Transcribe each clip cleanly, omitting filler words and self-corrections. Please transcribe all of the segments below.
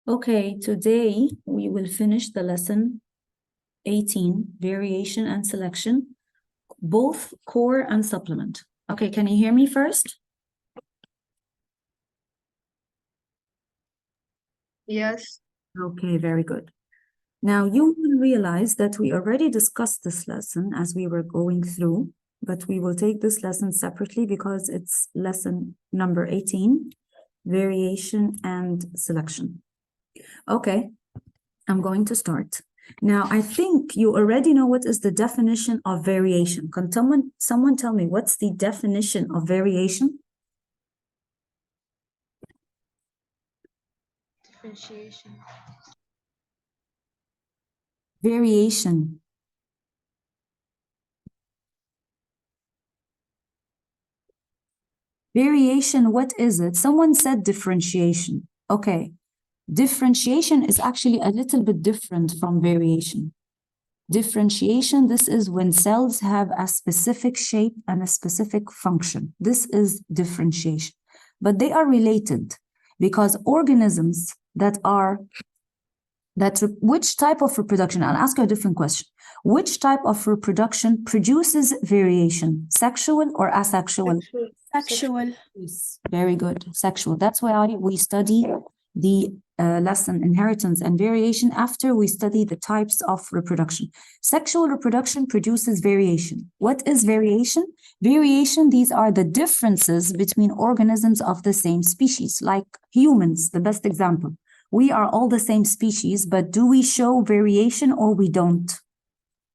Okay, today we will finish the lesson 18, variation and selection, both core and supplement. Okay, can you hear me first? Yes. Okay, very good. Now you will realize that we already discussed this lesson as we were going through, but we will take this lesson separately because it's lesson number 18, variation and selection. Okay, I'm going to start. Now, I think you already know what is the definition of variation. Can someone tell me what's the definition of variation? Differentiation. Variation. Variation, what is it? Someone said differentiation. Okay. Differentiation is actually a little bit different from variation. Differentiation, this is when cells have a specific shape and a specific function. This is differentiation. But they are related because organisms which type of reproduction? I'll ask you a different question. Which type of reproduction produces variation? Sexual or asexual? Sexual. Yes, very good. Sexual. That's why we study the lesson inheritance and variation after we study the types of reproduction. Sexual reproduction produces variation. What is variation? Variation, these are the differences between organisms of the same species, like humans, the best example. We are all the same species, but do we show variation or we don't?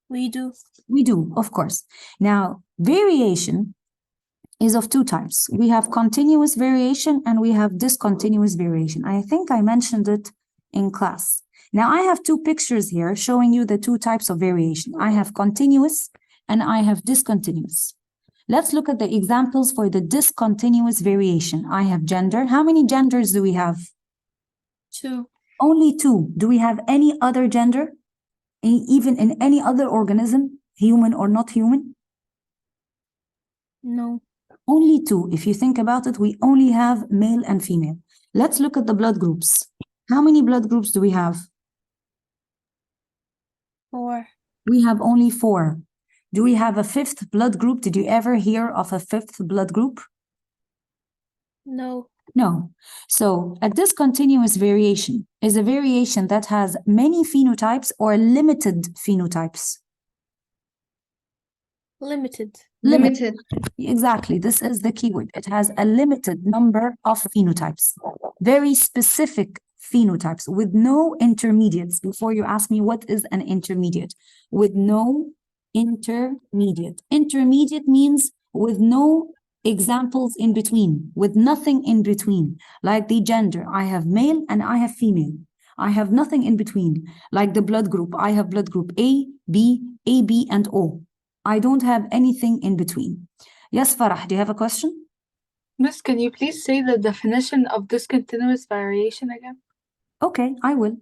We do. We do, of course. Now, variation is of two types. We have continuous variation and we have discontinuous variation. I think I mentioned it in class. Now, I have two pictures here showing you the two types of variation. I have continuous and I have discontinuous. Let's look at the examples for the discontinuous variation. I have gender. How many genders do we have? 2. Only 2. Do we have any other gender? Even in any other organism, human or not human? No. Only 2. If you think about it, we only have male and female. Let's look at the blood groups. How many blood groups do we have? 4. We have only 4. Do we have a 5th blood group? Did you ever hear of a 5th blood group? No. No. So a discontinuous variation is a variation that has many phenotypes or limited phenotypes. Limited. Limited. Exactly. This is the keyword. It has a limited number of phenotypes, very specific phenotypes with no intermediates. Before you ask me what is an intermediate, with no intermediate. Intermediate means with no examples in between, with nothing in between, like the gender. I have male and I have female. I have nothing in between, like the blood group. I have blood group A, B, AB, and O. I don't have anything in between. Yes, Farah, do you have a question? Miss, can you please say the definition of discontinuous variation again? Okay, I will.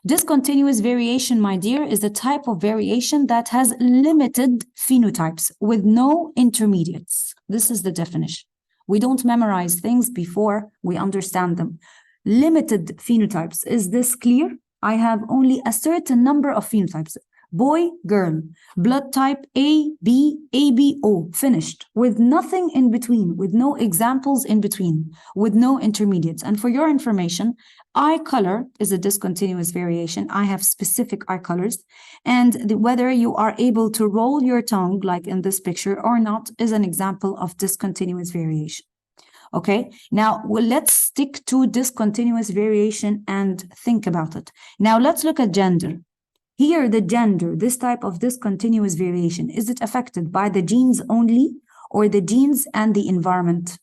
Discontinuous variation, my dear, is a type of variation that has limited phenotypes with no intermediates. This is the definition. We don't memorize things before we understand them. Limited phenotypes. Is this clear? I have only a certain number of phenotypes. Boy, girl, blood type A, B, AB, O, finished, with nothing in between, with no examples in between, with no intermediates. And for your information, eye color is a discontinuous variation. I have specific eye colors, and whether you are able to roll your tongue, like in this picture, or not, is an example of discontinuous variation. Okay, now let's stick to discontinuous variation and think about it. Now let's look at gender. Here, the gender, this type of discontinuous variation, is it affected by the genes only or the genes and the environment?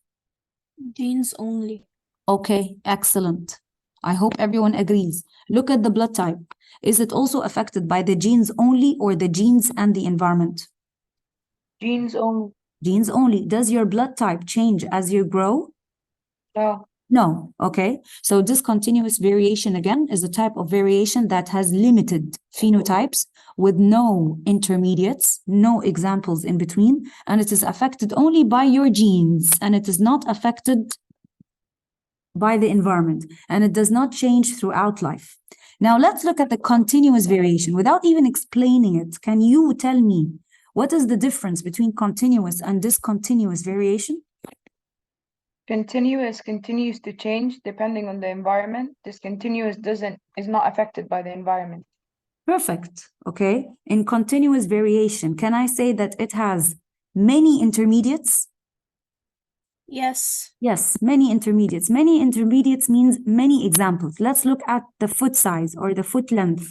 Genes only. Okay, excellent. I hope everyone agrees. Look at the blood type. Is it also affected by the genes only or the genes and the environment? Genes only. Genes only. Does your blood type change as you grow? No. No. Okay. So discontinuous variation again is a type of variation that has limited phenotypes with no intermediates, no examples in between, and it is affected only by your genes, and it is not affected by the environment, and it does not change throughout life. Now let's look at the continuous variation. Without even explaining it, can you tell me what is the difference between continuous and discontinuous variation? Continuous continues to change depending on the environment. Discontinuous is not affected by the environment. Perfect. Okay. In continuous variation, can I say that it has many intermediates? Yes. Yes, many intermediates. Many intermediates means many examples. Let's look at the foot size or the foot length.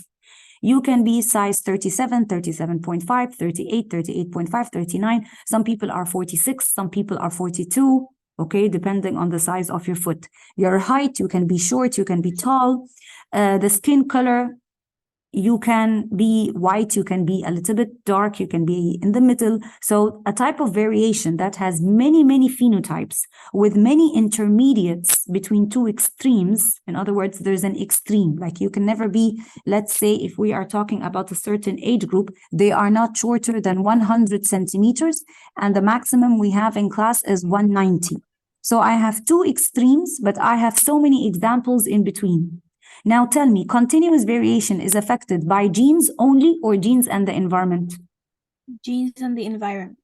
You can be size 37, 37.5, 38, 38.5, 39. Some people are 46, some people are 42, okay, depending on the size of your foot. Your height, you can be short, you can be tall. The skin color, you can be white, you can be a little bit dark, you can be in the middle. So a type of variation that has many, many phenotypes with many intermediates between two extremes. In other words, there's an extreme, like you can never be, let's say, if we are talking about a certain age group, they are not shorter than 100 centimeters, and the maximum we have in class is 190. So I have two extremes, but I have so many examples in between. Now tell me, continuous variation is affected by genes only or genes and the environment? Genes and the environment.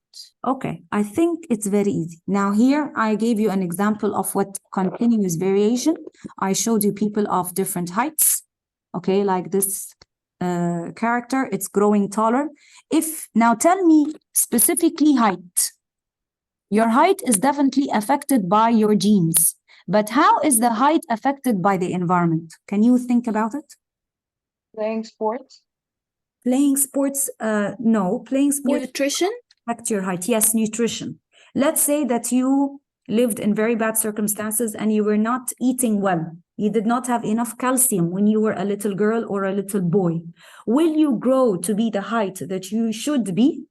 Okay, I think it's very easy. Now here I gave you an example of what continuous variation. I showed you people of different heights. Okay, like this character, it's growing taller. Now tell me specifically height. Your height is definitely affected by your genes. But how is the height affected by the environment? Can you think about it? Playing sports. Playing sports, no. Playing sports Nutrition. affect your height. Yes, nutrition. Let's say that you lived in very bad circumstances and you were not eating well. You did not have enough calcium when you were a little girl or a little boy. Will you grow to be the height that you should be?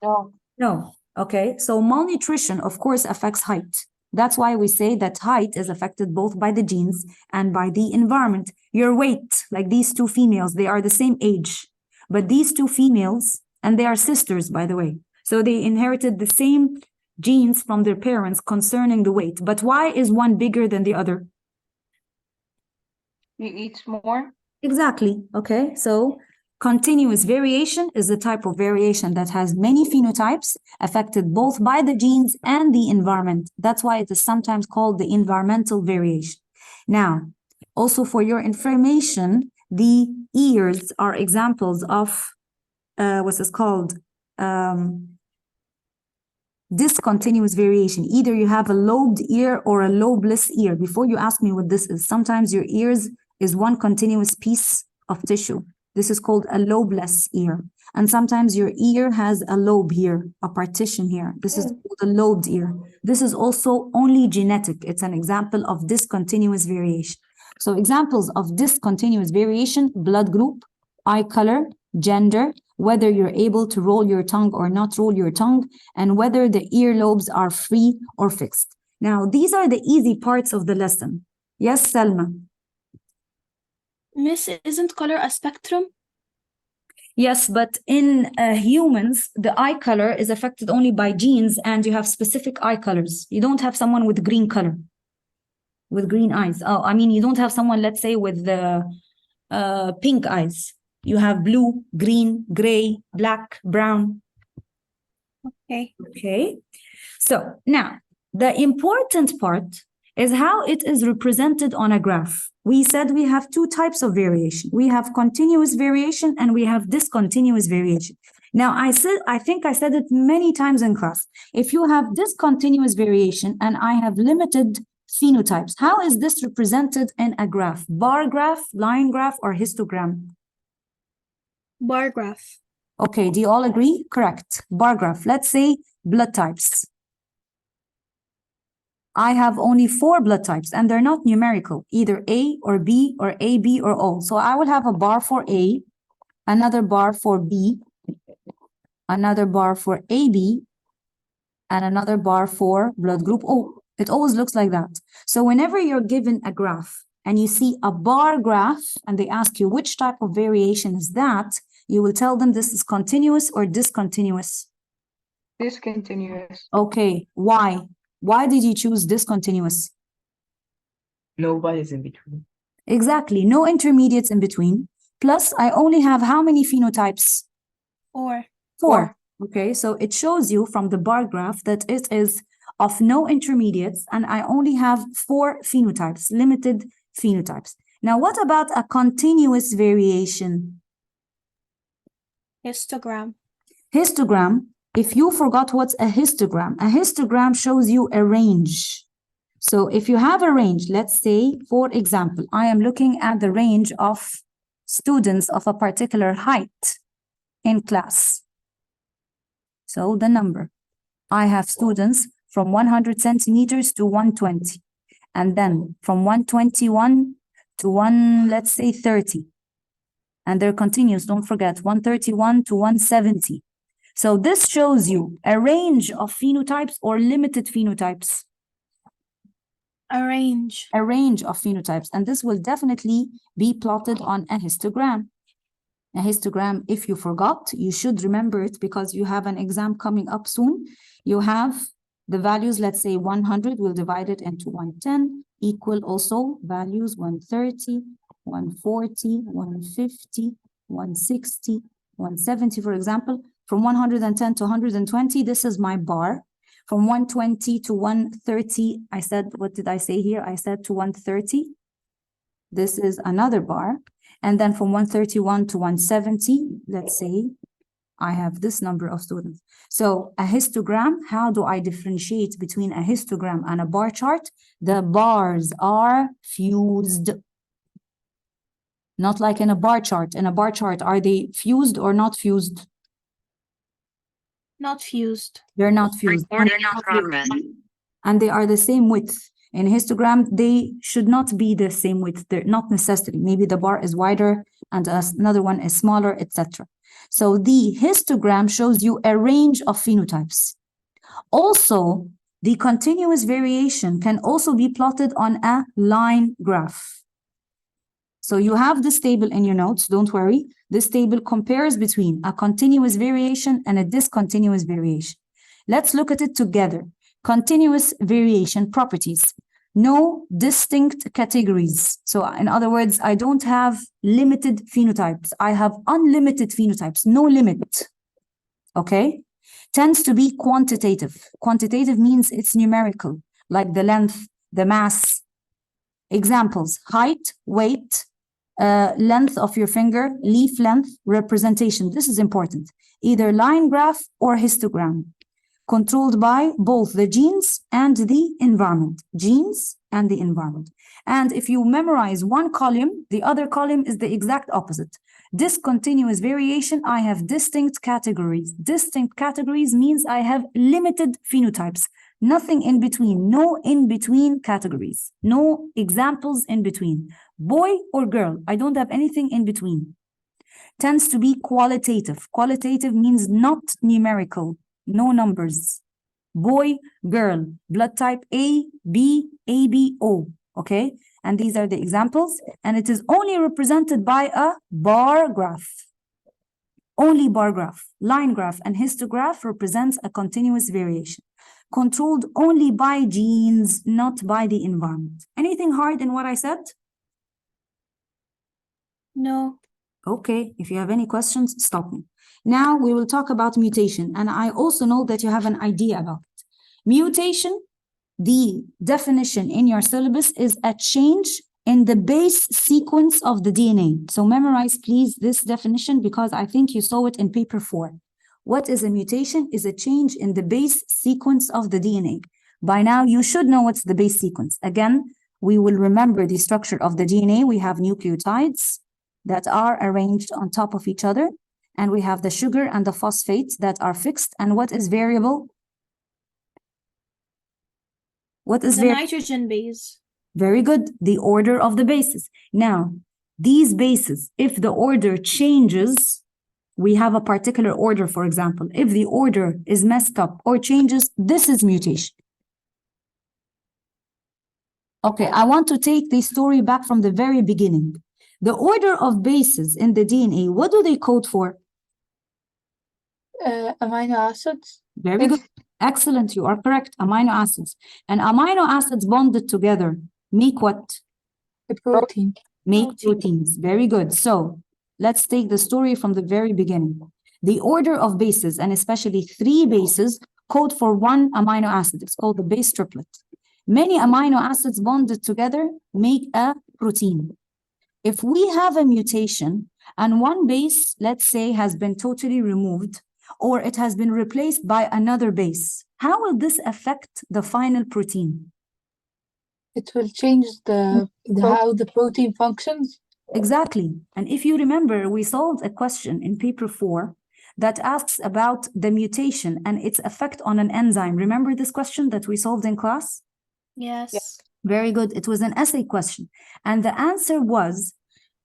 No. No. Okay, so malnutrition, of course, affects height. That's why we say that height is affected both by the genes and by the environment. Your weight, like these two females, they are the same age, but these two females, and they are sisters, by the way, so they inherited the same genes from their parents concerning the weight. But why is one bigger than the other? He eats more. Exactly. Okay, so continuous variation is the type of variation that has many phenotypes affected both by the genes and the environment. That's why it is sometimes called the environmental variation. Now, also for your information, the ears are examples of what's this called? Discontinuous variation. Either you have a lobed ear or a lobeless ear. Before you ask me what this is, sometimes your ears is one continuous piece of tissue. This is called a lobeless ear. And sometimes your ear has a lobe here, a partition here. This is called a lobed ear. This is also only genetic. It's an example of discontinuous variation. So examples of discontinuous variation: blood group, eye color, gender, whether you're able to roll your tongue or not roll your tongue, and whether the earlobes are free or fixed. Now, these are the easy parts of the lesson. Yes, Selma? Miss, isn't color a spectrum? Yes, but in humans, the eye color is affected only by genes, and you have specific eye colors. You don't have someone with green color, with green eyes. Oh, I mean, you don't have someone, let's say, with the pink eyes. You have blue, green, gray, black, brown. Okay. Okay. So now, the important part is how it is represented on a graph. We said we have two types of variation. We have continuous variation and we have discontinuous variation. Now, I think I said it many times in class. If you have discontinuous variation and I have limited phenotypes, how is this represented in a graph? Bar graph, line graph, or histogram? Bar graph. Okay, do you all agree? Correct. Bar graph. Let's say blood types. I have only 4 blood types and they're not numerical, either A or B or AB or O. So I will have a bar for A, another bar for B, another bar for AB, and another bar for blood group O. It always looks like that. So whenever you're given a graph and you see a bar graph and they ask you which type of variation is that, you will tell them this is continuous or discontinuous. Discontinuous. Okay, why? Why did you choose discontinuous? Nobody's in between. Exactly, no intermediates in between. Plus, I only have how many phenotypes? 4. Four. Okay, so it shows you from the bar graph that it is of no intermediates, and I only have 4 phenotypes, limited phenotypes. Now, what about a continuous variation? Histogram. Histogram, if you forgot what's a histogram shows you a range. So if you have a range, let's say, for example, I am looking at the range of students of a particular height in class. So the number, I have students from 100 centimeters to 120, and then from 121 to let's say 30. And they're continuous, don't forget, 131 to 170. So this shows you a range of phenotypes or limited phenotypes. A range. A range of phenotypes, and this will definitely be plotted on a histogram. A histogram, if you forgot, you should remember it because you have an exam coming up soon. You have the values, let's say 100, we'll divide it into 110, equal also values 130, 140, 150, 160, 170, for example. From 110 to 120, this is my bar. From 120 to 130, I said, what did I say here? I said to 130. This is another bar. And then from 131 to 170, let's say, I have this number of students. So a histogram, how do I differentiate between a histogram and a bar chart? The bars are fused. Not like in a bar chart. In a bar chart, are they fused or not fused? Not fused. They're not fused. And they are the same width. In histogram, they should not be the same width. They're not necessary. Maybe the bar is wider and another one is smaller, etc. So the histogram shows you a range of phenotypes. Also, the continuous variation can also be plotted on a line graph. So you have this table in your notes, don't worry. This table compares between a continuous variation and a discontinuous variation. Let's look at it together. Continuous variation properties. No distinct categories. So in other words, I don't have limited phenotypes. I have unlimited phenotypes, no limit. Okay? Tends to be quantitative. Quantitative means it's numerical, like the length, the mass. Examples, height, weight, length of your finger, leaf length, representation. This is important. Either line graph or histogram. Controlled by both the genes and the environment. Genes and the environment. And if you memorize one column, the other column is the exact opposite. Discontinuous variation, I have distinct categories. Distinct categories means I have limited phenotypes. Nothing in between, no in between categories. No examples in between. Boy or girl, I don't have anything in between. Tends to be qualitative. Qualitative means not numerical. No numbers. Boy, girl, blood type A, B, AB, O. Okay? And these are the examples. And it is only represented by a bar graph. Only bar graph. Line graph and histograph represents a continuous variation. Controlled only by genes, not by the environment. Anything hard in what I said? No. Okay, if you have any questions, stop me. Now we will talk about mutation, and I also know that you have an idea about it. Mutation, the definition in your syllabus is a change in the base sequence of the DNA. So memorize, please, this definition because I think you saw it in paper 4. What is a mutation? Is a change in the base sequence of the DNA. By now, you should know what's the base sequence. Again, we will remember the structure of the DNA. We have nucleotides that are arranged on top of each other. And we have the sugar and the phosphates that are fixed. And what is variable? What is The variable? nitrogen base. Very good. The order of the bases. Now, these bases, if the order changes, we have a particular order, for example. If the order is messed up or changes, this is mutation. Okay, I want to take the story back from the very beginning. The order of bases in the DNA, what do they code for? Amino acids. Very good. Excellent, you are correct. Amino acids. And amino acids bonded together make what? The protein. Make proteins. Very good. So let's take the story from the very beginning. The order of bases, and especially 3 bases, code for 1 amino acid. It's called the base triplet. Many amino acids bonded together make a protein. If we have a mutation and 1 base, let's say, has been totally removed, or it has been replaced by another base, how will this affect the final protein? It will change how the protein functions. Exactly. And if you remember, we solved a question in paper 4 that asks about the mutation and its effect on an enzyme. Remember this question that we solved in class? Yes. Very good. It was an essay question. And the answer was,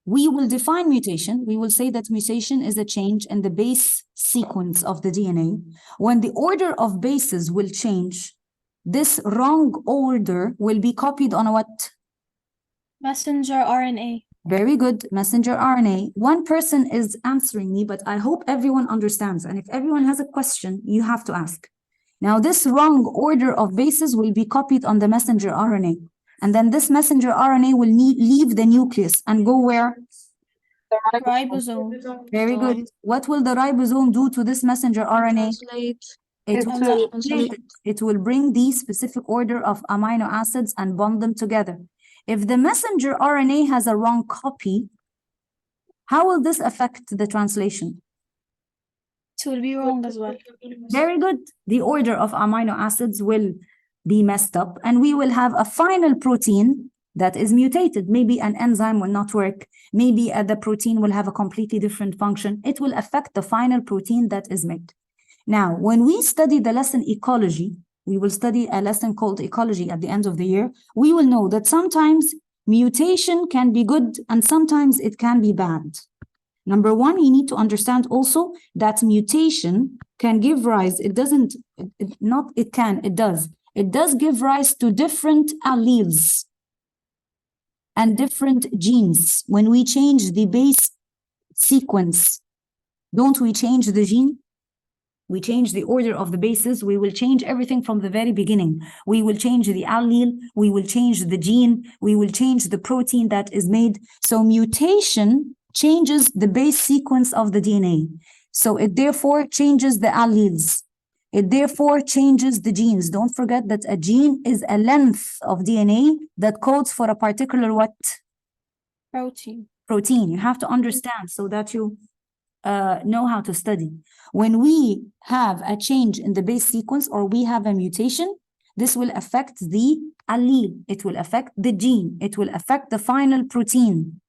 we will define mutation. We will say that mutation is a change in the base sequence of the DNA. When the order of bases will change, this wrong order will be copied on what? Messenger RNA. Very good, messenger RNA. One person is answering me, but I hope everyone understands. And if everyone has a question, you have to ask. Now, this wrong order of bases will be copied on the messenger RNA. And then this messenger RNA will leave the nucleus and go where? Ribosome. Very good. What will the ribosome do to this messenger RNA? It will translate it. It will bring the specific order of amino acids and bond them together. If the messenger RNA has a wrong copy, how will this affect the translation? It will be wrong as well. Very good. The order of amino acids will be messed up, and we will have a final protein that is mutated. Maybe an enzyme will not work. Maybe the protein will have a completely different function. It will affect the final protein that is made. Now, when we study the lesson ecology, we will study a lesson called ecology at the end of the year. We will know that sometimes mutation can be good and sometimes it can be bad. Number one, you need to understand also that mutation can give rise, it does give rise to different alleles and different genes. When we change the base sequence, don't we change the gene? We change the order of the bases. We will change everything from the very beginning. We will change the allele. We will change the gene. We will change the protein that is made. So mutation changes the base sequence of the DNA. So it therefore changes the alleles. It therefore changes the genes. Don't forget that a gene is a length of DNA that codes for a particular what? Protein. Protein. You have to understand so that you know how to study. When we have a change in the base sequence or we have a mutation, this will affect the allele. It will affect the gene. It will affect the final protein.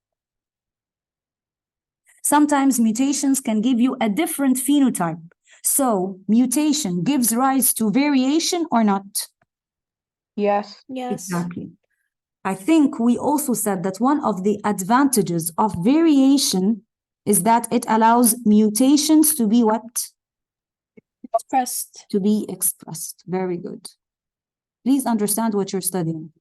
Sometimes mutations can give you a different phenotype. So mutation gives rise to variation or not? Yes. Yes. Exactly. I think we also said that one of the advantages of variation is that it allows mutations to be what? Expressed. To be expressed. Very good. Please understand what you're studying.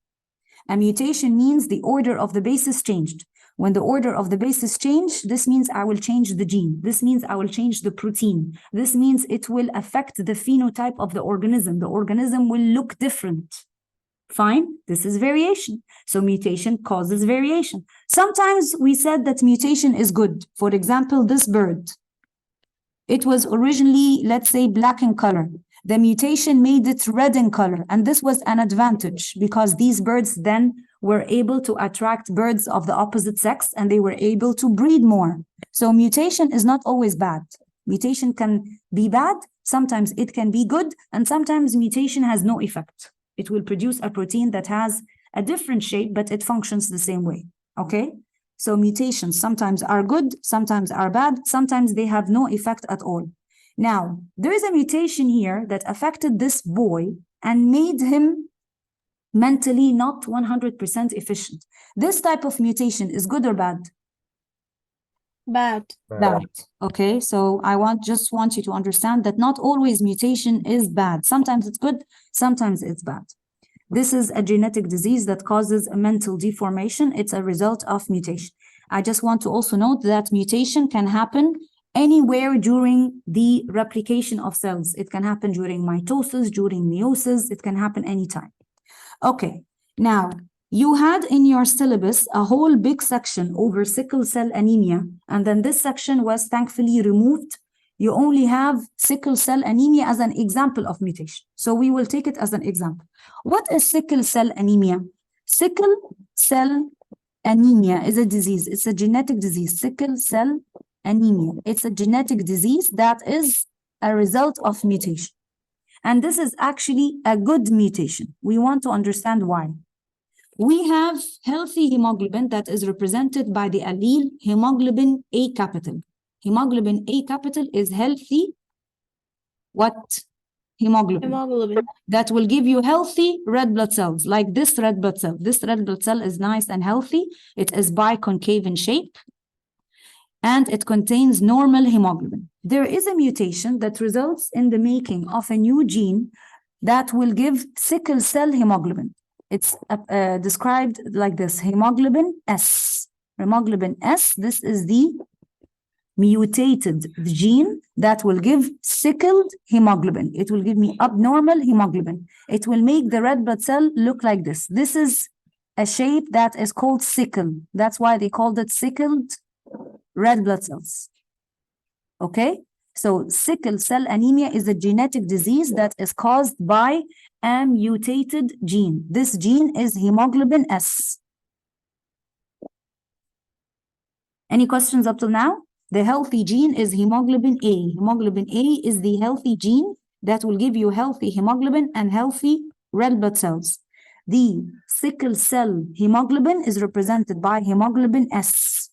A mutation means the order of the bases changed. When the order of the bases change, this means I will change the gene. This means I will change the protein. This means it will affect the phenotype of the organism. The organism will look different. Fine, this is variation. So mutation causes variation. Sometimes we said that mutation is good. For example, this bird. It was originally, let's say, black in color. The mutation made it red in color. And this was an advantage because these birds then were able to attract birds of the opposite sex and they were able to breed more. So mutation is not always bad. Mutation can be bad. Sometimes it can be good. And sometimes mutation has no effect. It will produce a protein that has a different shape, but it functions the same way, okay? So mutations sometimes are good, sometimes are bad, sometimes they have no effect at all. Now, there is a mutation here that affected this boy and made him mentally not 100% efficient. This type of mutation is good or bad? Bad. Bad. Okay, so I just want you to understand that not always mutation is bad. Sometimes it's good, sometimes it's bad. This is a genetic disease that causes a mental deformation. It's a result of mutation. I just want to also note that mutation can happen anywhere during the replication of cells. It can happen during mitosis, during meiosis. It can happen anytime. Okay, now you had in your syllabus a whole big section over sickle cell anemia, and then this section was thankfully removed. You only have sickle cell anemia as an example of mutation. So we will take it as an example. What is sickle cell anemia? Sickle cell anemia is a disease. It's a genetic disease. Sickle cell anemia. It's a genetic disease that is a result of mutation. And this is actually a good mutation. We want to understand why. We have healthy hemoglobin that is represented by the allele hemoglobin A capital. Hemoglobin A capital is healthy. What? Hemoglobin. Hemoglobin. That will give you healthy red blood cells, like this red blood cell. This red blood cell is nice and healthy. It is biconcave in shape, and it contains normal hemoglobin. There is a mutation that results in the making of a new gene that will give sickle cell hemoglobin. It's described like this, hemoglobin S. Hemoglobin S, this is the mutated gene that will give sickled hemoglobin. It will give me abnormal hemoglobin. It will make the red blood cell look like this. This is a shape that is called sickle. That's why they called it sickled red blood cells. Okay? So sickle cell anemia is a genetic disease that is caused by a mutated gene. This gene is hemoglobin S. Any questions up till now? The healthy gene is hemoglobin A. Hemoglobin A is the healthy gene that will give you healthy hemoglobin and healthy red blood cells. The sickle cell hemoglobin is represented by hemoglobin S.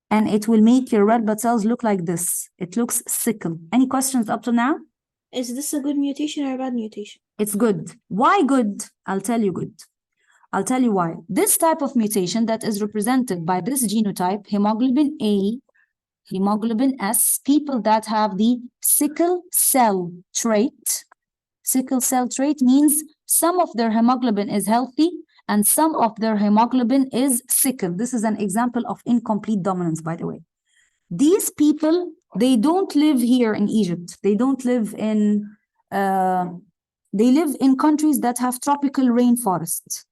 And it will make your red blood cells look like this. It looks sickle. Any questions up to now? Is this a good mutation or a bad mutation? It's good. Why good? I'll tell you good. I'll tell you why. This type of mutation that is represented by this genotype, hemoglobin A, hemoglobin S, people that have the sickle cell trait. Sickle cell trait means some of their hemoglobin is healthy and some of their hemoglobin is sickle. This is an example of incomplete dominance, by the way. These people, they don't live here in Egypt. They don't live in, they live in countries that have tropical rainforests.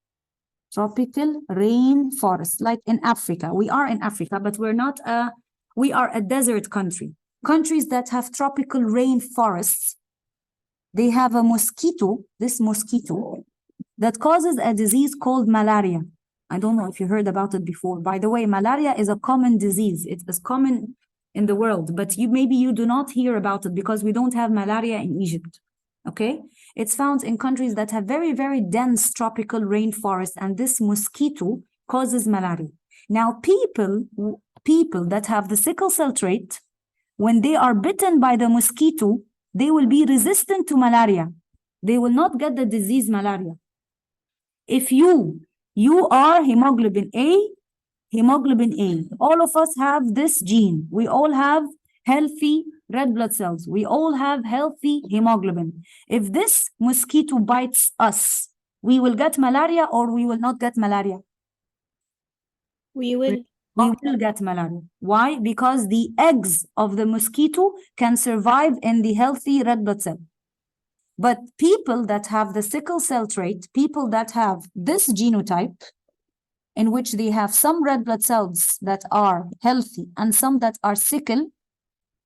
Tropical rainforest, like in Africa. We are in Africa, but we are a desert country. Countries that have tropical rainforests, they have a mosquito, this mosquito, that causes a disease called malaria. I don't know if you heard about it before. By the way, malaria is a common disease. It is common in the world, but maybe you do not hear about it because we don't have malaria in Egypt. Okay? It's found in countries that have very, very dense tropical rainforest, and this mosquito causes malaria. Now, people that have the sickle cell trait, when they are bitten by the mosquito, they will be resistant to malaria. They will not get the disease malaria. If you are hemoglobin A, all of us have this gene. We all have healthy red blood cells. We all have healthy hemoglobin. If this mosquito bites us, we will get malaria or we will not get malaria? We will. We will get malaria. Why? Because the eggs of the mosquito can survive in the healthy red blood cell. But people that have the sickle cell trait, people that have this genotype, in which they have some red blood cells that are healthy and some that are sickle,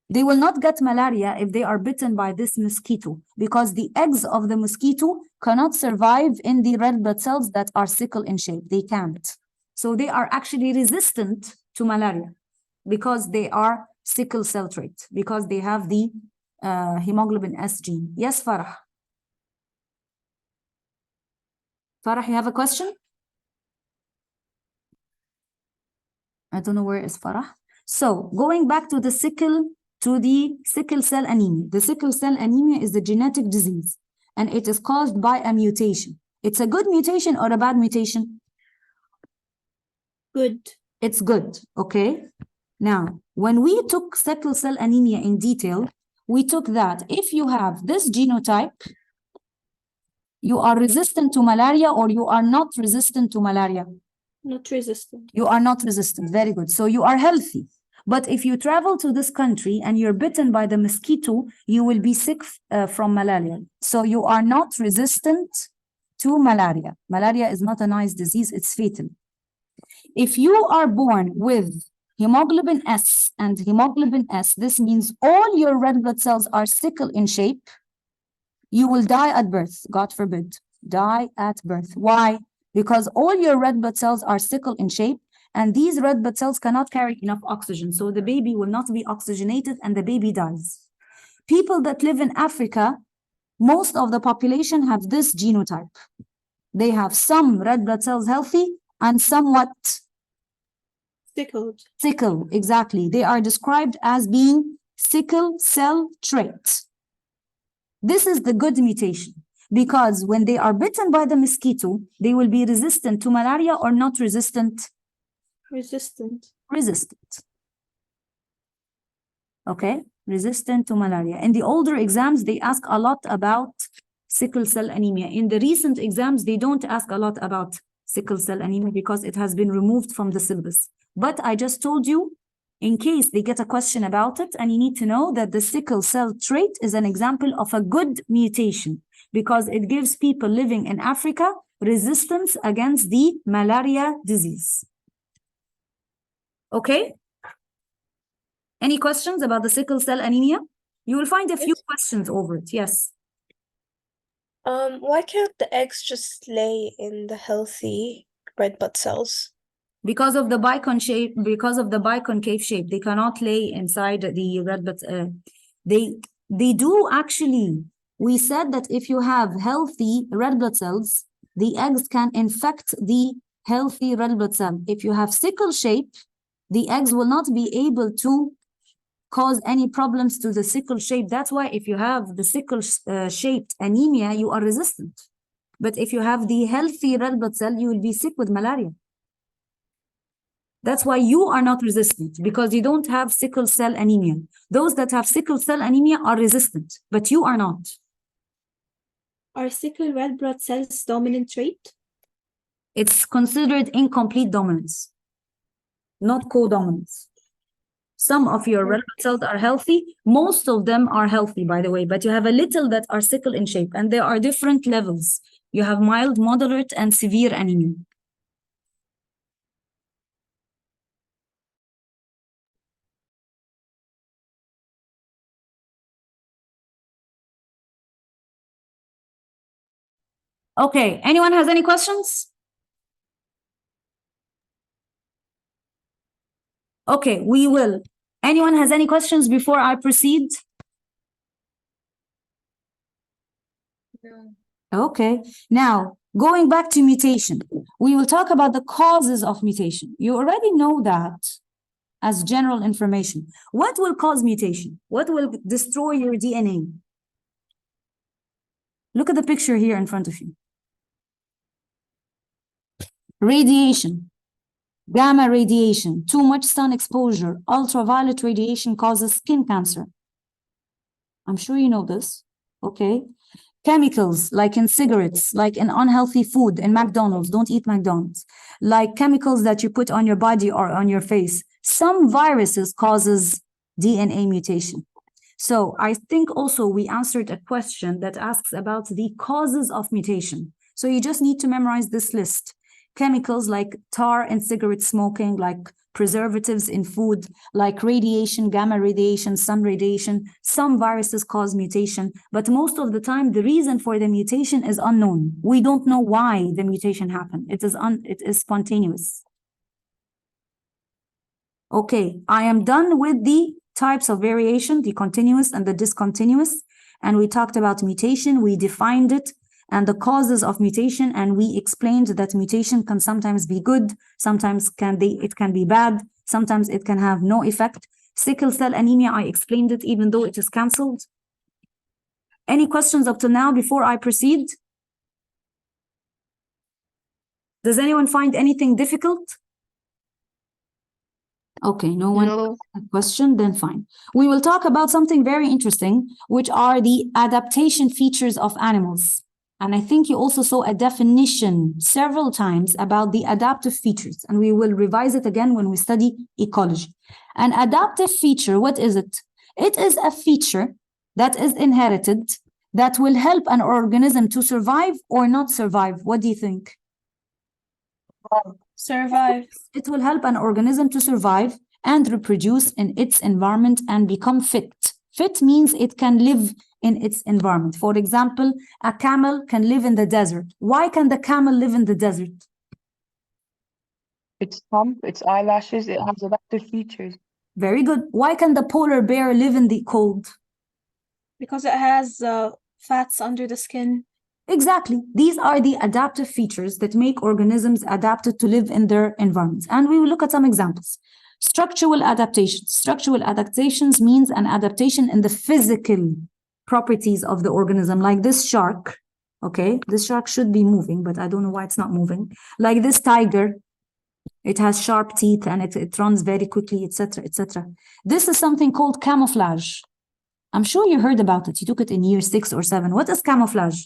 they will not get malaria if they are bitten by this mosquito, because the eggs of the mosquito cannot survive in the red blood cells that are sickle in shape. They can't. So they are actually resistant to malaria because they are sickle cell trait, because they have the hemoglobin S gene. Yes, Farah. Farah, you have a question? I don't know where is Farah. So going back to the sickle cell anemia. The sickle cell anemia is a genetic disease, and it is caused by a mutation. It's a good mutation or a bad mutation? Good. It's good, okay? Now, when we took sickle cell anemia in detail, we took that if you have this genotype, you are resistant to malaria or you are not resistant to malaria. Not resistant. You are not resistant. Very good. So you are healthy. But if you travel to this country and you're bitten by the mosquito, you will be sick from malaria. So you are not resistant to malaria. Malaria is not a nice disease, it's fatal. If you are born with hemoglobin S and hemoglobin S, this means all your red blood cells are sickle in shape, you will die at birth, God forbid, die at birth. Why? Because all your red blood cells are sickle in shape, and these red blood cells cannot carry enough oxygen. So the baby will not be oxygenated and the baby dies. People that live in Africa, most of the population have this genotype. They have some red blood cells healthy and somewhat Sickled. sickle. Exactly. They are described as being sickle cell trait. This is the good mutation, because when they are bitten by the mosquito, they will be resistant to malaria or not resistant? Resistant. Resistant. Okay, resistant to malaria. In the older exams, they ask a lot about sickle cell anemia. In the recent exams, they don't ask a lot about sickle cell anemia because it has been removed from the syllabus. But I just told you, in case they get a question about it, and you need to know that the sickle cell trait is an example of a good mutation because it gives people living in Africa resistance against the malaria disease. Okay? Any questions about the sickle cell anemia? You will find a few questions over it. Yes. Why can't the eggs just lay in the healthy red blood cells? Because of the biconcave shape, they cannot lay inside the red blood. They do actually. We said that if you have healthy red blood cells, the eggs can infect the healthy red blood cell. If you have sickle shape, the eggs will not be able to cause any problems to the sickle shape. That's why if you have the sickle shaped anemia, you are resistant. But if you have the healthy red blood cell, you will be sick with malaria. That's why you are not resistant, because you don't have sickle cell anemia. Those that have sickle cell anemia are resistant, but you are not. Are sickle red blood cells dominant trait? It's considered incomplete dominance, not co-dominance. Some of your red blood cells are healthy. Most of them are healthy, by the way, but you have a little that are sickle in shape, and there are different levels. You have mild, moderate, and severe anemia. Okay, anyone has any questions? Okay, we will. Anyone has any questions before I proceed? No. Okay, now going back to mutation, we will talk about the causes of mutation. You already know that as general information. What will cause mutation? What will destroy your DNA? Look at the picture here in front of you. Radiation, gamma radiation, too much sun exposure, ultraviolet radiation causes skin cancer. I'm sure you know this, okay? Chemicals, like in cigarettes, like in unhealthy food, in McDonald's, don't eat McDonald's. Like chemicals that you put on your body or on your face. Some viruses causes DNA mutation. So I think also we answered a question that asks about the causes of mutation. So you just need to memorize this list. Chemicals like tar in cigarette smoking, like preservatives in food, like radiation, gamma radiation, sun radiation. Some viruses cause mutation, but most of the time, the reason for the mutation is unknown. We don't know why the mutation happened. It is spontaneous. Okay, I am done with the types of variation, the continuous and the discontinuous. And we talked about mutation, we defined it and the causes of mutation, and we explained that mutation can sometimes be good, sometimes it can be bad, sometimes it can have no effect. Sickle cell anemia, I explained it even though it is cancelled. Any questions up to now before I proceed? Does anyone find anything difficult? Okay, no one No. a question, then fine. We will talk about something very interesting, which are the adaptation features of animals. And I think you also saw a definition several times about the adaptive features, and we will revise it again when we study ecology. An adaptive feature, what is it? It is a feature that is inherited that will help an organism to survive or not survive. What do you think? Survive. It will help an organism to survive and reproduce in its environment and become fit. Fit means it can live in its environment. For example, a camel can live in the desert. Why can the camel live in the desert? Its hump, its eyelashes, it has adaptive features. Very good. Why can the polar bear live in the cold? Because it has fats under the skin. Exactly. These are the adaptive features that make organisms adapted to live in their environments. And we will look at some examples. Structural adaptations. Structural adaptations means an adaptation in the physical properties of the organism, like this shark. Okay, this shark should be moving, but I don't know why it's not moving. Like this tiger, it has sharp teeth and it runs very quickly, etc., etc. This is something called camouflage. I'm sure you heard about it. You took it in year 6 or 7. What is camouflage?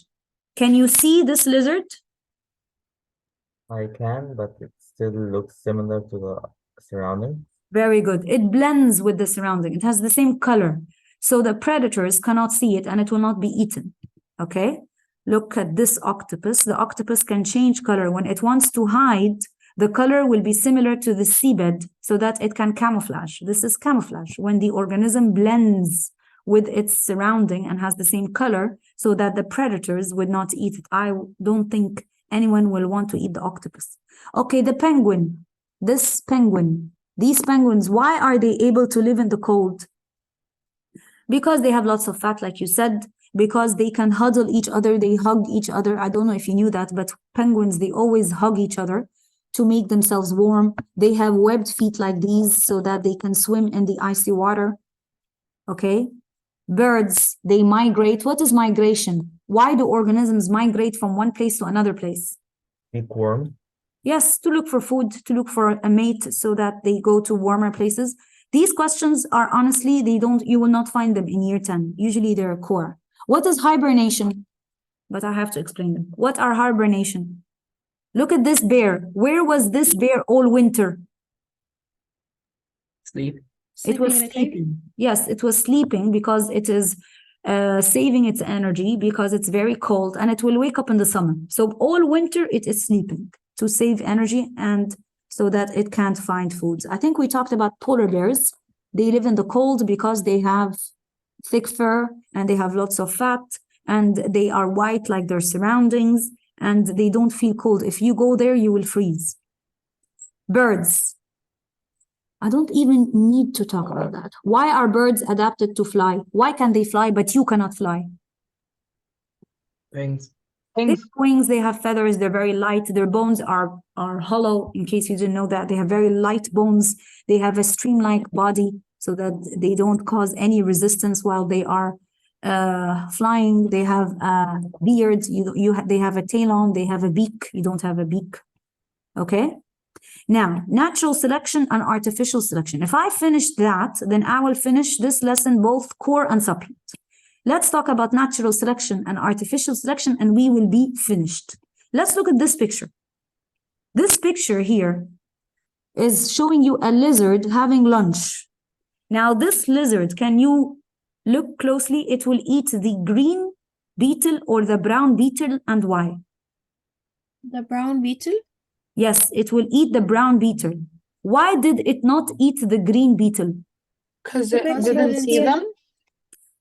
Can you see this lizard? I can, but it still looks similar to the surrounding. Very good. It blends with the surrounding. It has the same color. So the predators cannot see it and it will not be eaten. Okay? Look at this octopus. The octopus can change color. When it wants to hide, the color will be similar to the seabed so that it can camouflage. This is camouflage. When the organism blends with its surrounding and has the same color so that the predators would not eat it. I don't think anyone will want to eat the octopus. Okay, the penguin. This penguin. These penguins, why are they able to live in the cold? Because they have lots of fat, like you said, because they can huddle each other, they hug each other. I don't know if you knew that, but penguins, they always hug each other to make themselves warm. They have webbed feet like these so that they can swim in the icy water. Okay? Birds, they migrate. What is migration? Why do organisms migrate from one place to another place? Warm. Yes, to look for food, to look for a mate so that they go to warmer places. These questions are honestly, you will not find them in year 10. Usually they're core. What is hibernation? But I have to explain them. What are hibernation? Look at this bear. Where was this bear all winter? Sleep. It was Sleeping in a cave. sleeping. Yes, it was sleeping because it is saving its energy because it's very cold and it will wake up in the summer. So all winter it is sleeping to save energy and so that it can't find foods. I think we talked about polar bears. They live in the cold because they have thick fur and they have lots of fat and they are white like their surroundings and they don't feel cold. If you go there, you will freeze. Birds. I don't even need to talk about that. Why are birds adapted to fly? Why can they fly, but you cannot fly? Wings. They Wings. have wings, they have feathers, they're very light. Their bones are hollow, in case you didn't know that. They have very light bones. They have a stream-like body so that they don't cause any resistance while they are flying. They have beards. They have a tail on. They have a beak. You don't have a beak. Okay? Now, natural selection and artificial selection. If I finish that, then I will finish this lesson, both core and supplement. Let's talk about natural selection and artificial selection, and we will be finished. Let's look at this picture. This picture here is showing you a lizard having lunch. Now, this lizard, can you look closely? It will eat the green beetle or the brown beetle, and why? The brown beetle? Yes, it will eat the brown beetle. Why did it not eat the green beetle? Because it Because didn't it see didn't- them.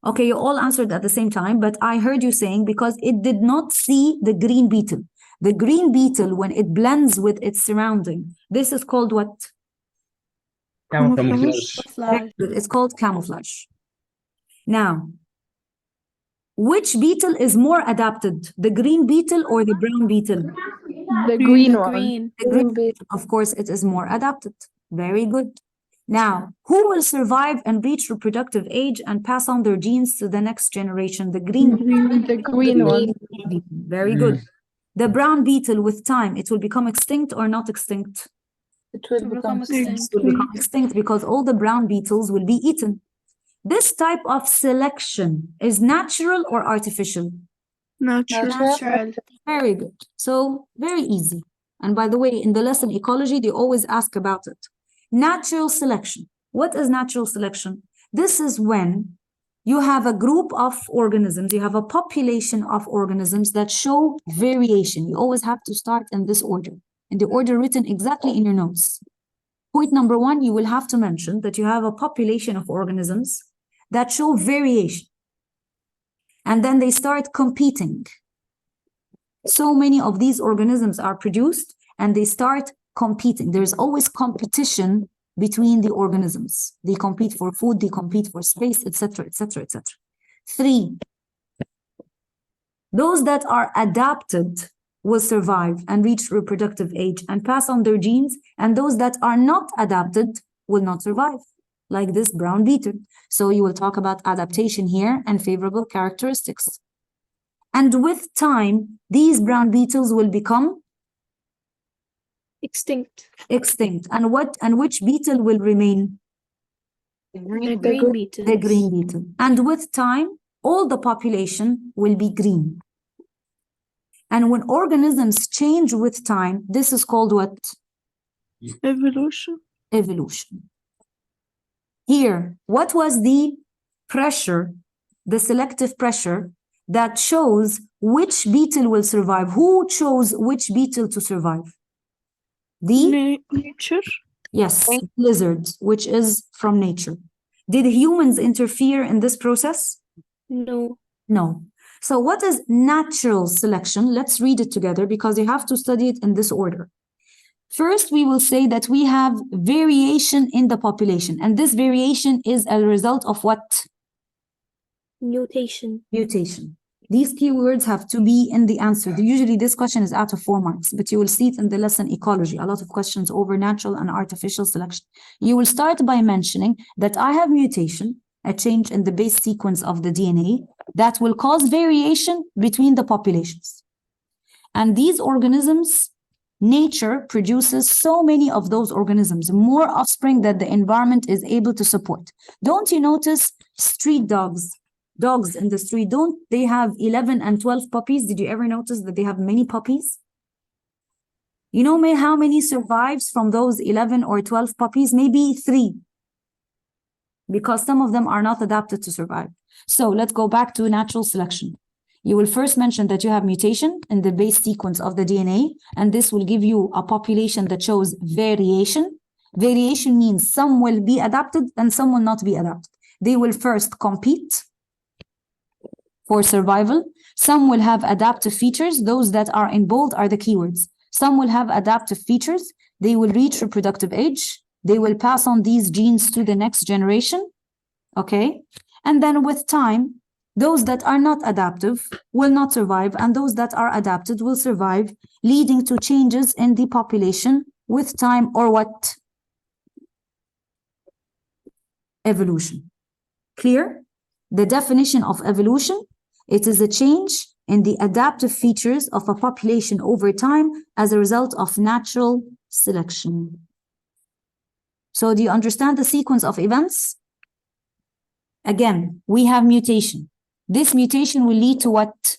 Okay, you all answered at the same time, but I heard you saying because it did not see the green beetle. The green beetle, when it blends with its surrounding, this is called what? Camouflage. Camouflage. It's called camouflage. Now, which beetle is more adapted, the green beetle or the brown beetle? The green The one. green. The green beetle, of course, it is more adapted. Very good. Now, who will survive and reach reproductive age and pass on their genes to the next generation? The green The green one. beetle. Very good. The brown beetle, with time, it will become extinct or not extinct? It will To become become extinct. extinct. Will become extinct because all the brown beetles will be eaten. This type of selection is natural or artificial? Natural. Very good. So very easy. And by the way, in the lesson ecology, they always ask about it. Natural selection. What is natural selection? This is when you have a group of organisms, you have a population of organisms that show variation. You always have to start in this order, in the order written exactly in your notes. Point number one, you will have to mention that you have a population of organisms that show variation. And then they start competing. So many of these organisms are produced and they start competing. There's always competition between the organisms. They compete for food, they compete for space, etc., etc., etc. 3, those that are adapted will survive and reach reproductive age and pass on their genes, and those that are not adapted will not survive, like this brown beetle. So you will talk about adaptation here and favorable characteristics. And with time, these brown beetles will become Extinct. extinct. And which beetle will remain? The green beetles. The green beetle. And with time, all the population will be green. And when organisms change with time, this is called what? Evolution. Evolution. Here, what was the pressure, the selective pressure that shows which beetle will survive? Who chose which beetle to survive? The Nature. yes, lizards, which is from nature. Did humans interfere in this process? No. No. So what is natural selection? Let's read it together because you have to study it in this order. First, we will say that we have variation in the population, and this variation is a result of what? Mutation. Mutation. These keywords have to be in the answer. Usually this question is out of 4 marks, but you will see it in the lesson ecology, a lot of questions over natural and artificial selection. You will start by mentioning that I have mutation, a change in the base sequence of the DNA that will cause variation between the populations. And these organisms, nature produces so many of those organisms, more offspring that the environment is able to support. Don't you notice street dogs in the street, don't they have 11 and 12 puppies? Did you ever notice that they have many puppies? You know how many survives from those 11 or 12 puppies? Maybe 3, because some of them are not adapted to survive. So let's go back to natural selection. You will first mention that you have mutation in the base sequence of the DNA, and this will give you a population that shows variation. Variation means some will be adapted and some will not be adapted. They will first compete for survival. Some will have adaptive features. Those that are in bold are the keywords. Some will have adaptive features. They will reach reproductive age. They will pass on these genes to the next generation. Okay? And then with time, those that are not adaptive will not survive, and those that are adapted will survive, leading to changes in the population with time, or what? Evolution. Clear? The definition of evolution, it is a change in the adaptive features of a population over time as a result of natural selection. So do you understand the sequence of events? Again, we have mutation. This mutation will lead to what?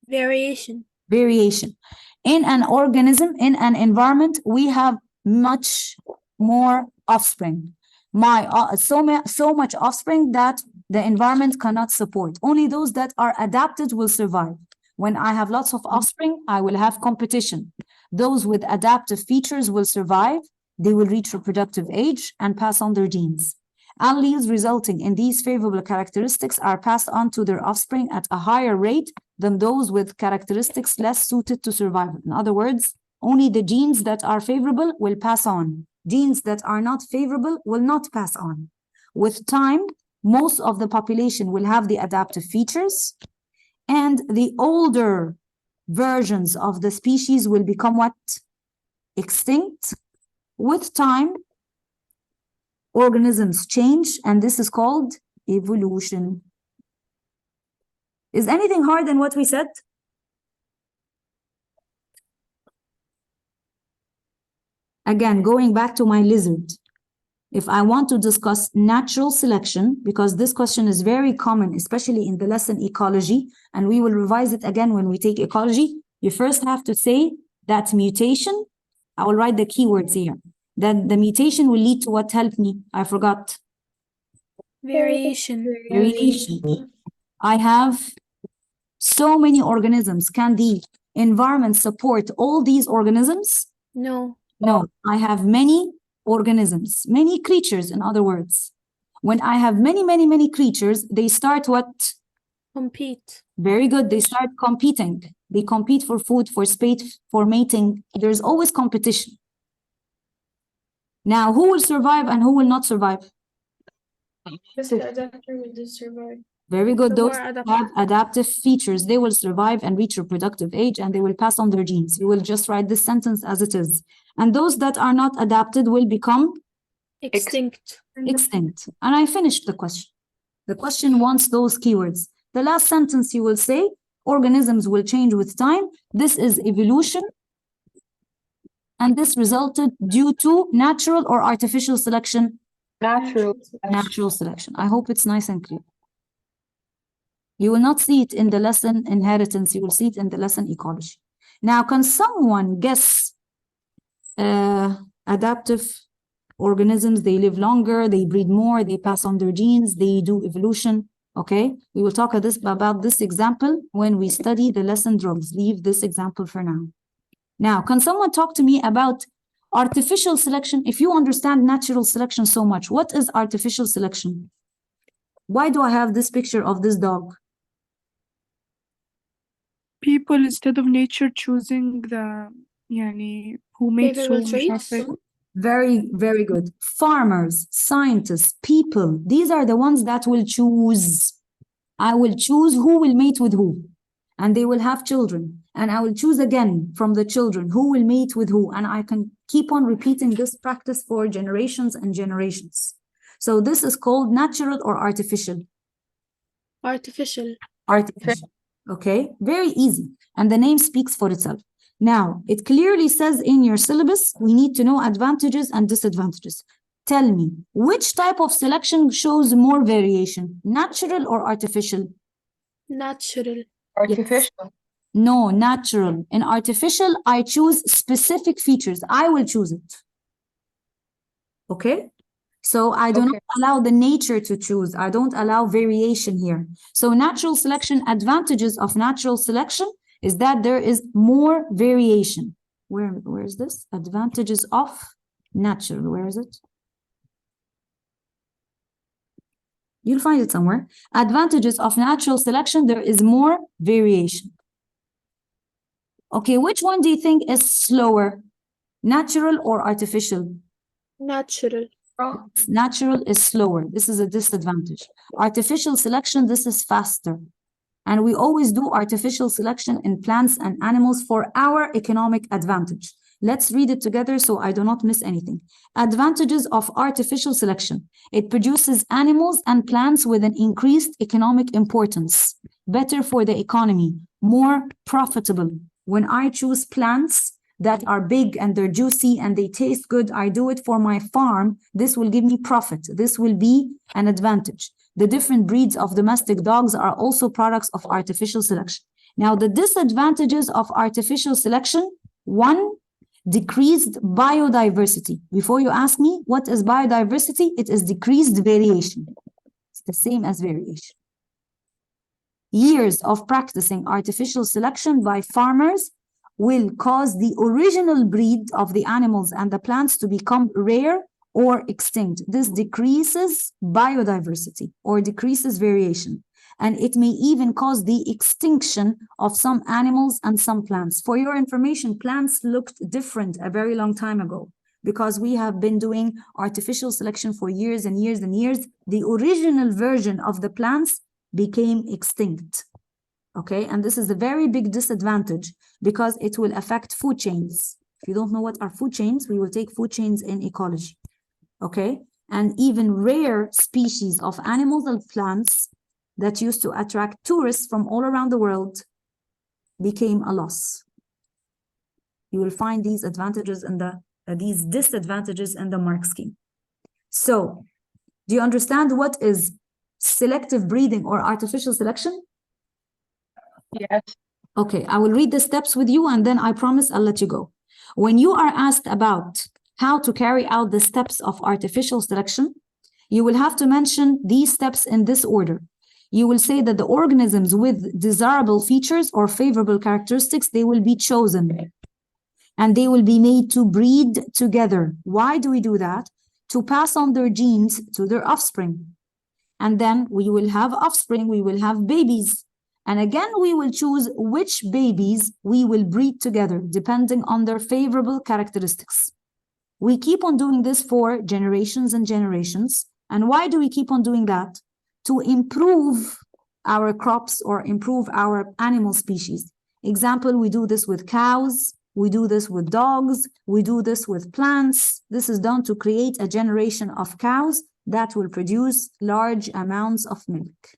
Variation. Variation. In an organism, in an environment, we have much more offspring. So much offspring that the environment cannot support. Only those that are adapted will survive. When I have lots of offspring, I will have competition. Those with adaptive features will survive. They will reach reproductive age and pass on their genes. Alleles resulting in these favorable characteristics are passed on to their offspring at a higher rate than those with characteristics less suited to survival. In other words, only the genes that are favorable will pass on. Genes that are not favorable will not pass on. With time, most of the population will have the adaptive features, and the older versions of the species will become what? Extinct. With time, organisms change, and this is called evolution. Is anything hard in what we said? Again, going back to my lizard. If I want to discuss natural selection, because this question is very common, especially in the lesson ecology, and we will revise it again when we take ecology, you first have to say that mutation, I will write the keywords here, that the mutation will lead to what? Help me, I forgot. Variation. Variation. I have so many organisms. Can the environment support all these organisms? No. No, I have many organisms, many creatures, in other words. When I have many creatures, they start what? Compete. Very good. They start competing. They compete for food, for space, for mating. There's always competition. Now, who will survive and who will not survive? The adapter will survive. Very good. The Those more who have adaptive features, they will survive and reach reproductive age, and they will pass on their genes. You will just write this sentence as it is. And those that are not adapted will become Extinct. extinct. And I finished the question. The question wants those keywords. The last sentence you will say, organisms will change with time. This is evolution. And this resulted due to natural or artificial selection? Natural. Natural selection. I hope it's nice and clear. You will not see it in the lesson inheritance. You will see it in the lesson ecology. Now, can someone guess adaptive organisms? They live longer, they breed more, they pass on their genes, they do evolution. Okay, we will talk about this example when we study the lesson drugs. Leave this example for now. Now, can someone talk to me about artificial selection? If you understand natural selection so much, what is artificial selection? Why do I have this picture of this dog? People instead of nature choosing the who mates Favorable who مش traits. عارفة. Very good. Farmers, scientists, people, these are the ones that will choose. I will choose who will mate with who. And they will have children. And I will choose again from the children who will mate with who. And I can keep on repeating this practice for generations and generations. So this is called natural or artificial? Artificial. Artificial. Okay, very easy. And the name speaks for itself. Now, it clearly says in your syllabus, we need to know advantages and disadvantages. Tell me, which type of selection shows more variation, natural or artificial? Natural. Artificial. No, natural. In artificial, I choose specific features. I will choose it. Okay? So I do not allow the nature to choose. I don't allow variation here. So natural selection, advantages of natural selection is that there is more variation. Where is this? Advantages of natural. Where is it? You'll find it somewhere. Advantages of natural selection, there is more variation. Okay, which one do you think is slower? Natural or artificial? Natural. Natural is slower. This is a disadvantage. Artificial selection, this is faster. And we always do artificial selection in plants and animals for our economic advantage. Let's read it together so I do not miss anything. Advantages of artificial selection. It produces animals and plants with an increased economic importance, better for the economy, more profitable. When I choose plants that are big and they're juicy and they taste good, I do it for my farm. This will give me profit. This will be an advantage. The different breeds of domestic dogs are also products of artificial selection. Now, the disadvantages of artificial selection, one, decreased biodiversity. Before you ask me, what is biodiversity? It is decreased variation. It's the same as variation. Years of practicing artificial selection by farmers will cause the original breed of the animals and the plants to become rare or extinct. This decreases biodiversity or decreases variation. And it may even cause the extinction of some animals and some plants. For your information, plants looked different a very long time ago because we have been doing artificial selection for years and years and years. The original version of the plants became extinct. Okay, and this is a very big disadvantage because it will affect food chains. If you don't know what are food chains, we will take food chains in ecology. Okay, and even rare species of animals and plants that used to attract tourists from all around the world became a loss. You will find these advantages in the these disadvantages in the mark scheme. So, do you understand what is selective breeding or artificial selection? Yes. Okay, I will read the steps with you and then I promise I'll let you go. When you are asked about how to carry out the steps of artificial selection, you will have to mention these steps in this order. You will say that the organisms with desirable features or favorable characteristics, they will be chosen and they will be made to breed together. Why do we do that? To pass on their genes to their offspring. And then we will have offspring, we will have babies. And again, we will choose which babies we will breed together, depending on their favorable characteristics. We keep on doing this for generations and generations. And why do we keep on doing that? To improve our crops or improve our animal species. Example, we do this with cows, we do this with dogs, we do this with plants. This is done to create a generation of cows that will produce large amounts of milk.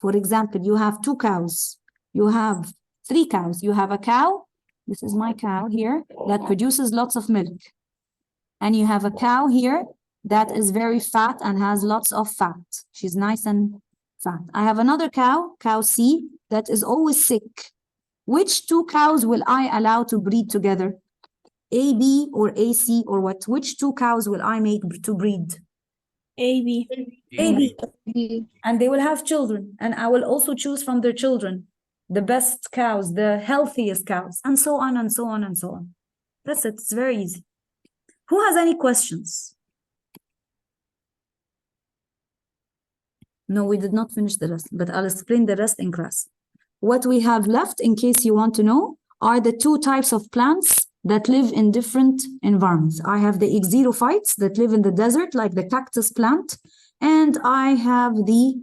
For example, you have 2 cows, you have 3 cows, you have a cow, this is my cow here, that produces lots of milk. And you have a cow here that is very fat and has lots of fat. She's nice and fat. I have another cow, cow C, that is always sick. Which 2 cows will I allow to breed together? AB or AC or what? Which 2 cows will I make to breed? AB. AB. And they will have children. And I will also choose from their children the best cows, the healthiest cows, and so on and so on and so on. That's it. It's very easy. Who has any questions? No, we did not finish the lesson, but I'll explain the rest in class. What we have left, in case you want to know, are the 2 types of plants that live in different environments. I have the xerophytes that live in the desert, like the cactus plant, and I have the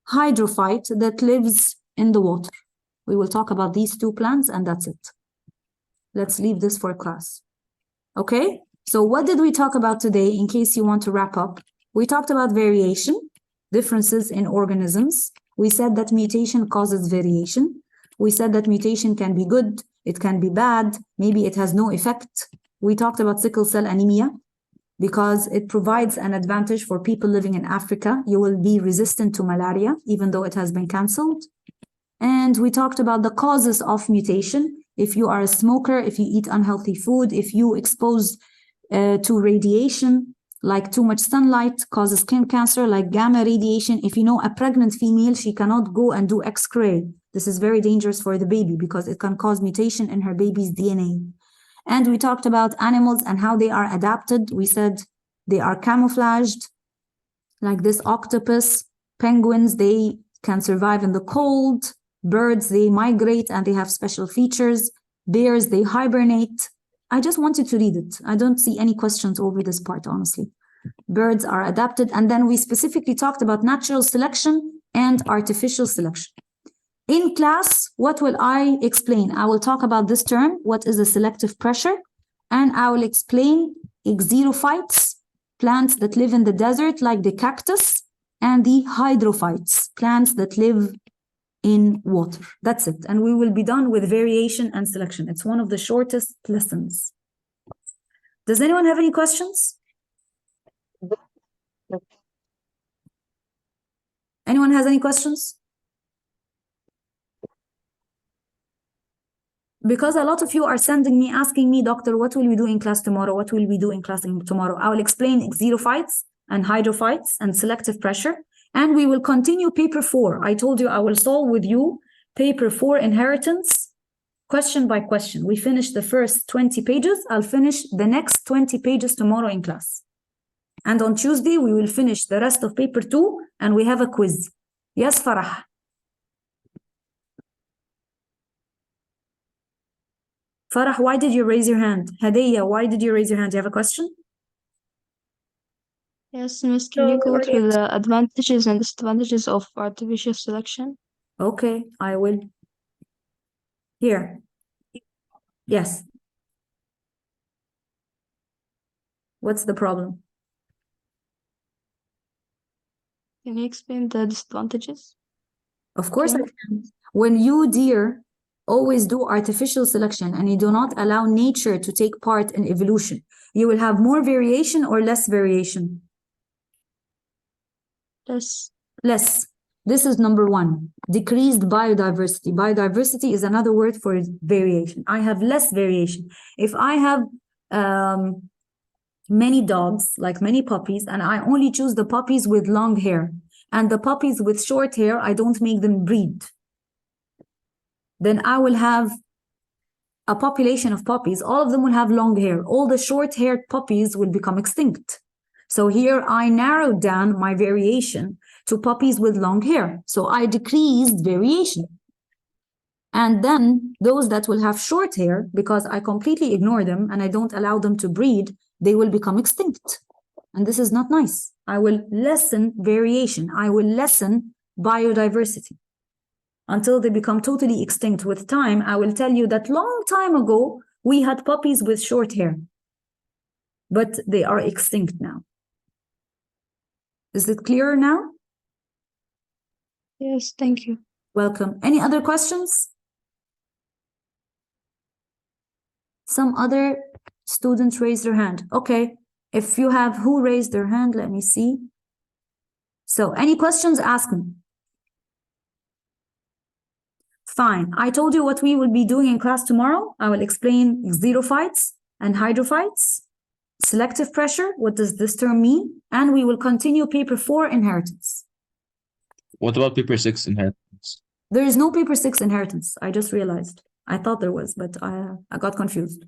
hydrophyte that lives in the water. We will talk about these 2 plants, and that's it. Let's leave this for class. Okay? So what did we talk about today, in case you want to wrap up? We talked about variation, differences in organisms. We said that mutation causes variation. We said that mutation can be good, it can be bad, maybe it has no effect. We talked about sickle cell anemia because it provides an advantage for people living in Africa. You will be resistant to malaria, even though it has been canceled. And we talked about the causes of mutation. If you are a smoker, if you eat unhealthy food, if you expose to radiation, like too much sunlight causes skin cancer, like gamma radiation. If you know a pregnant female, she cannot go and do X-ray. This is very dangerous for the baby because it can cause mutation in her baby's DNA. And we talked about animals and how they are adapted. We said they are camouflaged, like this octopus. Penguins, they can survive in the cold. Birds, they migrate and they have special features. Bears, they hibernate. I just wanted to read it. I don't see any questions over this part, honestly. Birds are adapted. And then we specifically talked about natural selection and artificial selection. In class, what will I explain? I will talk about this term, what is a selective pressure, and I will explain xerophytes, plants that live in the desert like the cactus, and the hydrophytes, plants that live in water. That's it. And we will be done with variation and selection. It's one of the shortest lessons. Does anyone have any questions? Anyone has any questions? Because a lot of you are sending me, asking me, Doctor, what will we do in class tomorrow? What will we do in class tomorrow? I will explain xerophytes and hydrophytes and selective pressure. And we will continue paper 4. I told you I will solve with you paper 4 inheritance, question by question. We finished the first 20 pages. I'll finish the next 20 pages tomorrow in class. And on Tuesday, we will finish the rest of paper 2 and we have a quiz. Yes, Farah? Farah, why did you raise your hand? Hadiyah, why did you raise your hand? Do you have a question? Yes, Miss, can you go through the advantages and disadvantages of artificial selection? Okay, I will. Here. Yes. What's the problem? Can you explain the disadvantages? Of course I can. When you, dear, always do artificial selection and you do not allow nature to take part in evolution, you will have more variation or less variation? Less. This is number one. Decreased biodiversity. Biodiversity is another word for variation. I have less variation. If I have many dogs, like many puppies, and I only choose the puppies with long hair, and the puppies with short hair, I don't make them breed, then I will have a population of puppies. All of them will have long hair. All the short-haired puppies will become extinct. So here I narrowed down my variation to puppies with long hair. So I decreased variation. And then those that will have short hair, because I completely ignore them and I don't allow them to breed, they will become extinct. And this is not nice. I will lessen variation. I will lessen biodiversity until they become totally extinct. With time, I will tell you that long time ago, we had puppies with short hair, but they are extinct now. Is it clearer now? Yes, thank you. Welcome. Any other questions? Some other students raise their hand. Okay. If you have, who raised their hand? Let me see. So any questions, ask me. Fine. I told you what we will be doing in class tomorrow. I will explain xerophytes and hydrophytes, selective pressure. What does this term mean? And we will continue paper 4, inheritance. What about paper 6, inheritance? There is no paper 6 inheritance. I just realized. I thought there was, but I got confused.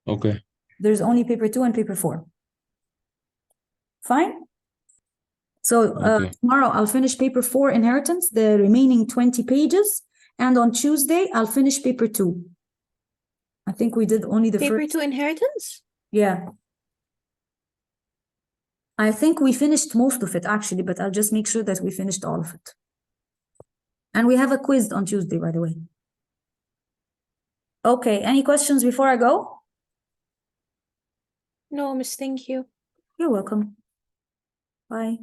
Okay. There's only paper 2 and paper 4. Fine. So Okay. tomorrow I'll finish paper 4, inheritance, the remaining 20 pages. And on Tuesday, I'll finish paper 2. I think we did only the Paper first. 2 inheritance? Yeah. I think we finished most of it actually, but I'll just make sure that we finished all of it. And we have a quiz on Tuesday, by the way. Okay, any questions before I go? No, miss, thank you. You're welcome. Bye.